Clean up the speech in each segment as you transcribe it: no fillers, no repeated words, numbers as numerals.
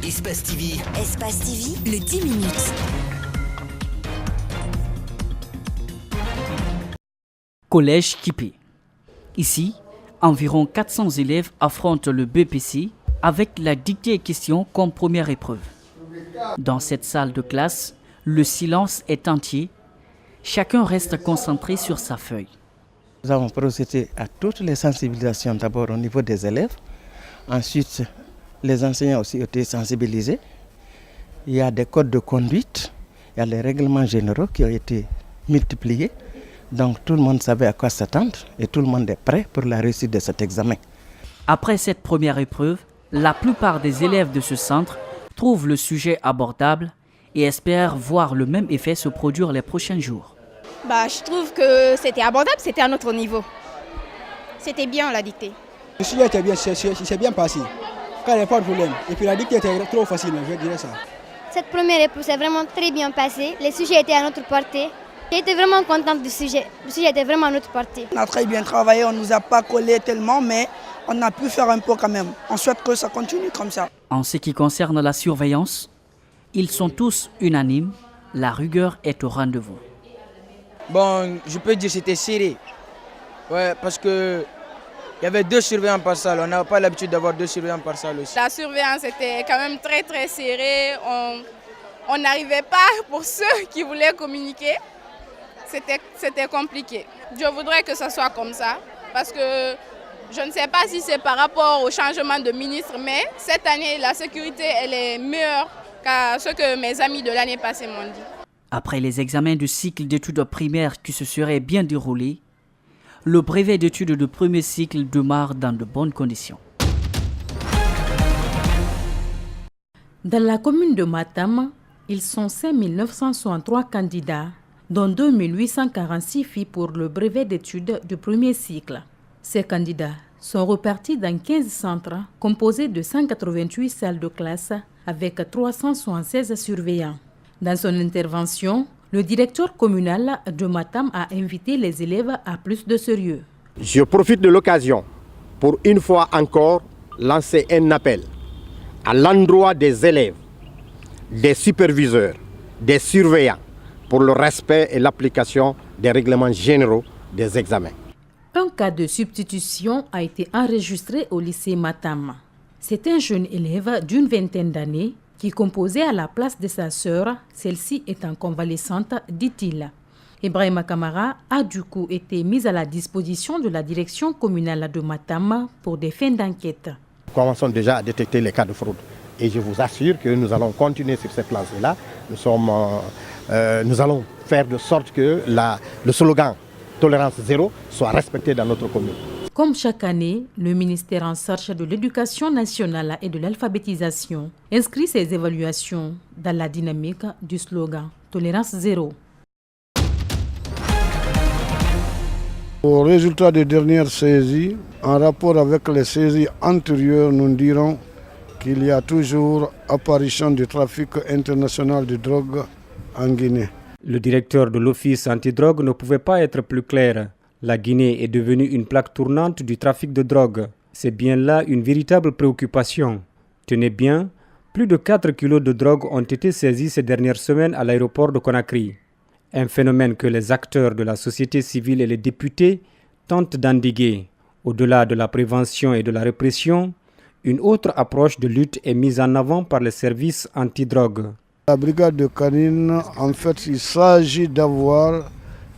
Espace TV. Espace TV, le 10 minutes. Collège Kipé. Ici, environ 400 élèves affrontent le BPC avec la dictée et question comme première épreuve. Dans cette salle de classe, le silence est entier. Chacun reste concentré sur sa feuille. Nous avons procédé à toutes les sensibilisations d'abord au niveau des élèves. Ensuite, les enseignants aussi ont été sensibilisés. Il y a des codes de conduite, il y a les règlements généraux qui ont été multipliés. Donc tout le monde savait à quoi s'attendre et tout le monde est prêt pour la réussite de cet examen. Après cette première épreuve, la plupart des élèves de ce centre trouvent le sujet abordable et espèrent voir le même effet se produire les prochains jours. Je trouve que c'était abordable, c'était à notre niveau. C'était bien la dictée. Le sujet était bien, c'est bien passé. Quand il n'y a pas de problème. Et puis la dictée était trop facile, je dirais ça. Cette première épreuve s'est vraiment très bien passée. Les sujets étaient à notre portée. J'étais vraiment contente du sujet. Le sujet était vraiment à notre portée. On a très bien travaillé, on ne nous a pas collé tellement, mais on a pu faire un peu quand même. On souhaite que ça continue comme ça. En ce qui concerne la surveillance, ils sont tous unanimes. La rigueur est au rendez-vous. Bon, je peux dire que c'était serré. Ouais, parce que il y avait 2 surveillants par salle. On n'a pas l'habitude d'avoir 2 surveillants par salle aussi. La surveillance était quand même très très serrée. On n'arrivait pas pour ceux qui voulaient communiquer. C'était compliqué. Je voudrais que ça soit comme ça parce que je ne sais pas si c'est par rapport au changement de ministre, mais cette année, la sécurité elle est meilleure qu'à ce que mes amis de l'année passée m'ont dit. Après les examens du cycle d'études primaires qui se seraient bien déroulés, le brevet d'études de premier cycle démarre dans de bonnes conditions. Dans la commune de Matam, ils sont 5 963 candidats, dont 2 846 filles pour le brevet d'études du premier cycle. Ces candidats sont repartis dans 15 centres composés de 188 salles de classe avec 376 surveillants. Dans son intervention, le directeur communal de Matam a invité les élèves à plus de sérieux. Je profite de l'occasion pour une fois encore lancer un appel à l'endroit des élèves, des superviseurs, des surveillants pour le respect et l'application des règlements généraux des examens. Un cas de substitution a été enregistré au lycée Matam. C'est un jeune élève d'une vingtaine d'années qui composait à la place de sa sœur, celle-ci étant convalescente, dit-il. Ibrahima Kamara a du coup été mis à la disposition de la direction communale de Matam pour des fins d'enquête. Nous commençons déjà à détecter les cas de fraude et je vous assure que nous allons continuer sur cette lancée-là. Nous allons faire de sorte que le slogan « Tolérance zéro » soit respecté dans notre commune. Comme chaque année, le ministère en charge de l'Éducation nationale et de l'alphabétisation inscrit ses évaluations dans la dynamique du slogan « Tolérance zéro ». Au résultat des dernières saisies, en rapport avec les saisies antérieures, nous dirons qu'il y a toujours apparition du trafic international de drogue en Guinée. Le directeur de l'Office antidrogue ne pouvait pas être plus clair. La Guinée est devenue une plaque tournante du trafic de drogue. C'est bien là une véritable préoccupation. Tenez bien, plus de 4 kilos de drogue ont été saisis ces dernières semaines à l'aéroport de Conakry. Un phénomène que les acteurs de la société civile et les députés tentent d'endiguer. Au-delà de la prévention et de la répression, une autre approche de lutte est mise en avant par les services antidrogue. La brigade de canine, en fait, il s'agit d'avoir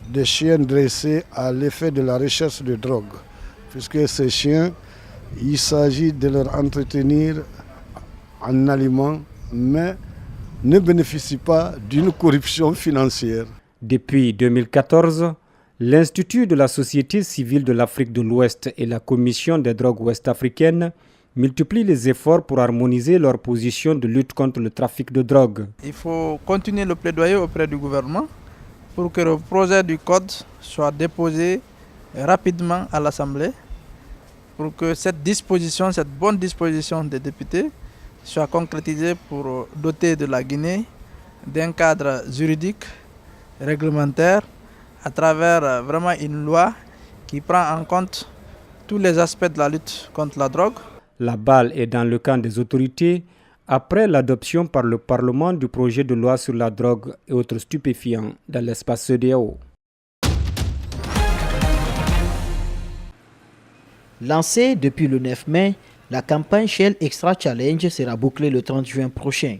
des chiens dressés à l'effet de la recherche de drogue. Puisque ces chiens, il s'agit de leur entretenir en aliments, mais ne bénéficient pas d'une corruption financière. Depuis 2014, l'Institut de la Société civile de l'Afrique de l'Ouest et la Commission des drogues ouest-africaines multiplient les efforts pour harmoniser leur position de lutte contre le trafic de drogue. Il faut continuer le plaidoyer auprès du gouvernement pour que le projet du code soit déposé rapidement à l'Assemblée, pour que cette bonne disposition des députés soit concrétisée pour doter de la Guinée d'un cadre juridique, réglementaire, à travers vraiment une loi qui prend en compte tous les aspects de la lutte contre la drogue. La balle est dans le camp des autorités après l'adoption par le Parlement du projet de loi sur la drogue et autres stupéfiants dans l'espace CEDEAO. Lancée depuis le 9 mai, la campagne Shell Extra Challenge sera bouclée le 30 juin prochain.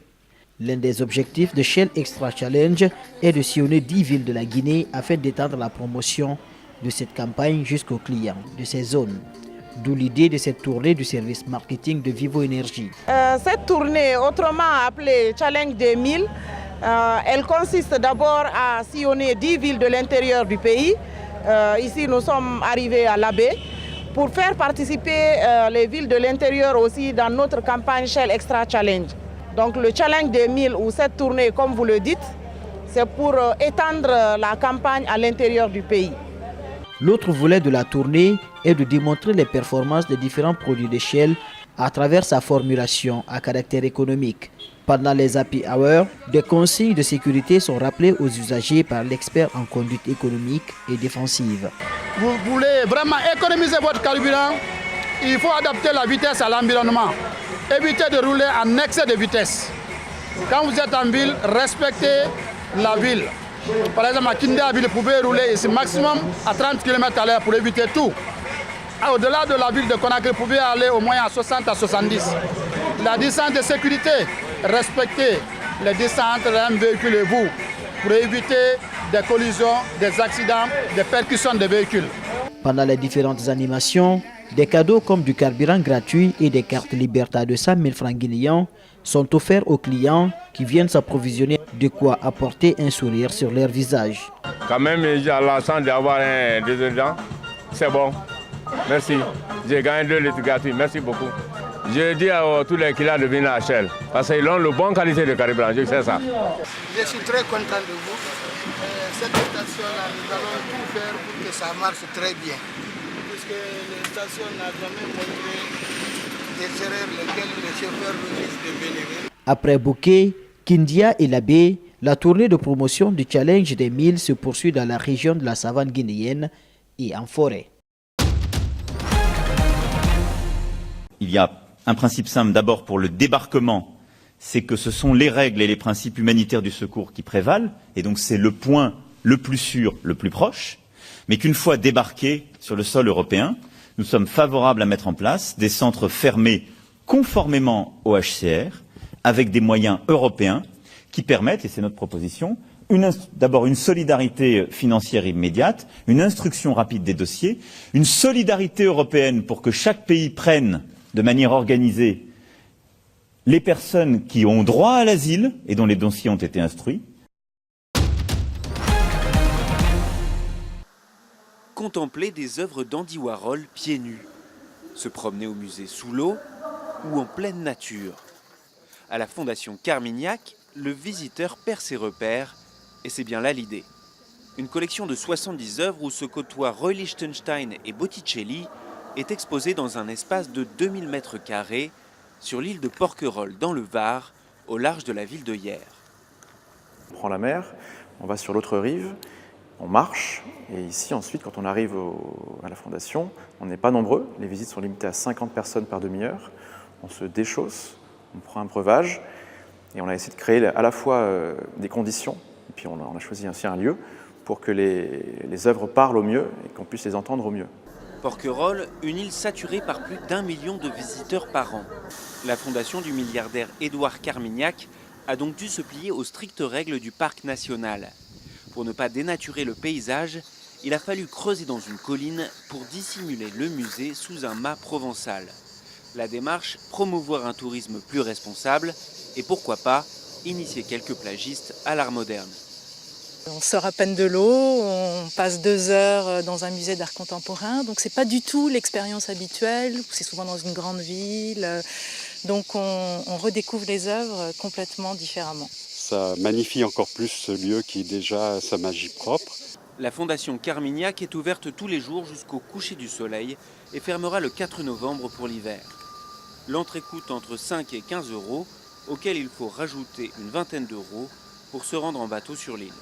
L'un des objectifs de Shell Extra Challenge est de sillonner 10 villes de la Guinée afin d'étendre la promotion de cette campagne jusqu'aux clients de ces zones. D'où l'idée de cette tournée du service marketing de Vivo Énergie. Cette tournée, autrement appelée Challenge 2000, elle consiste d'abord à sillonner 10 villes de l'intérieur du pays. Ici, nous sommes arrivés à Labé pour faire participer les villes de l'intérieur aussi dans notre campagne Shell Extra Challenge. Donc le Challenge 2000 ou cette tournée, comme vous le dites, c'est pour étendre la campagne à l'intérieur du pays. L'autre volet de la tournée est de démontrer les performances des différents produits de Shell à travers sa formulation à caractère économique. Pendant les happy hours, des consignes de sécurité sont rappelées aux usagers par l'expert en conduite économique et défensive. Vous voulez vraiment économiser votre carburant, il faut adapter la vitesse à l'environnement. Évitez de rouler en excès de vitesse. Quand vous êtes en ville, respectez la ville. Par exemple, à Kindéaville, vous pouvez rouler ici maximum à 30 km/h pour éviter tout. Au-delà de la ville de Conakry, vous pouvez aller au moins à 60 à 70. La distance de sécurité, respectez les distances entre un véhicule et vous pour éviter des collisions, des accidents, des percussions de véhicules. Pendant les différentes animations, des cadeaux comme du carburant gratuit et des cartes Liberta de 100 000 francs guinéens sont offerts aux clients qui viennent s'approvisionner, de quoi apporter un sourire sur leur visage. Quand même, j'ai la chance d'avoir un deuxième, c'est bon. Merci. J'ai gagné 2 litres gratuits. Merci beaucoup. Je dis à tous les clients de venir à Shell parce qu'ils ont une bonne qualité de carburant. Je sais ça. Je suis très content de vous. Cette station-là, nous allons tout faire pour que ça marche très bien. Puisque la station n'a jamais montré des erreurs lesquelles les chauffeurs risquent de bénéficier. Après Bouquet, Kindia et Labé, la tournée de promotion du Challenge des 1000 se poursuit dans la région de la savane guinéenne et en forêt. Il y a un principe simple d'abord pour le débarquement, c'est que ce sont les règles et les principes humanitaires du secours qui prévalent, et donc c'est le point le plus sûr, le plus proche, mais qu'une fois débarqués sur le sol européen, nous sommes favorables à mettre en place des centres fermés conformément au HCR, avec des moyens européens qui permettent, et c'est notre proposition, d'abord une solidarité financière immédiate, une instruction rapide des dossiers, une solidarité européenne pour que chaque pays prenne de manière organisée les personnes qui ont droit à l'asile et dont les dossiers ont été instruits. Contempler des œuvres d'Andy Warhol pieds nus, se promener au musée sous l'eau ou en pleine nature. À la Fondation Carmignac, le visiteur perd ses repères et c'est bien là l'idée. Une collection de 70 œuvres où se côtoient Roy Lichtenstein et Botticelli est exposée dans un espace de 2000 m² sur l'île de Porquerolles dans le Var, au large de la ville de Hyères. On prend la mer, on va sur l'autre rive, on marche, et ici ensuite quand on arrive à la Fondation, on n'est pas nombreux, les visites sont limitées à 50 personnes par demi-heure, on se déchausse, on prend un breuvage, et on a essayé de créer à la fois des conditions, et puis on a choisi aussi un lieu pour que les œuvres parlent au mieux et qu'on puisse les entendre au mieux. Porquerolles, une île saturée par plus d'1 million de visiteurs par an. La fondation du milliardaire Édouard Carmignac a donc dû se plier aux strictes règles du parc national. Pour ne pas dénaturer le paysage, il a fallu creuser dans une colline pour dissimuler le musée sous un mât provençal. La démarche, promouvoir un tourisme plus responsable et pourquoi pas, initier quelques plagistes à l'art moderne. On sort à peine de l'eau, on passe 2 heures dans un musée d'art contemporain, donc c'est pas du tout l'expérience habituelle, c'est souvent dans une grande ville, donc on redécouvre les œuvres complètement différemment. Ça magnifie encore plus ce lieu qui déjà a sa magie propre. La Fondation Carmignac est ouverte tous les jours jusqu'au coucher du soleil et fermera le 4 novembre pour l'hiver. L'entrée coûte entre 5 et 15 €, auquel il faut rajouter une vingtaine d'euros pour se rendre en bateau sur l'île.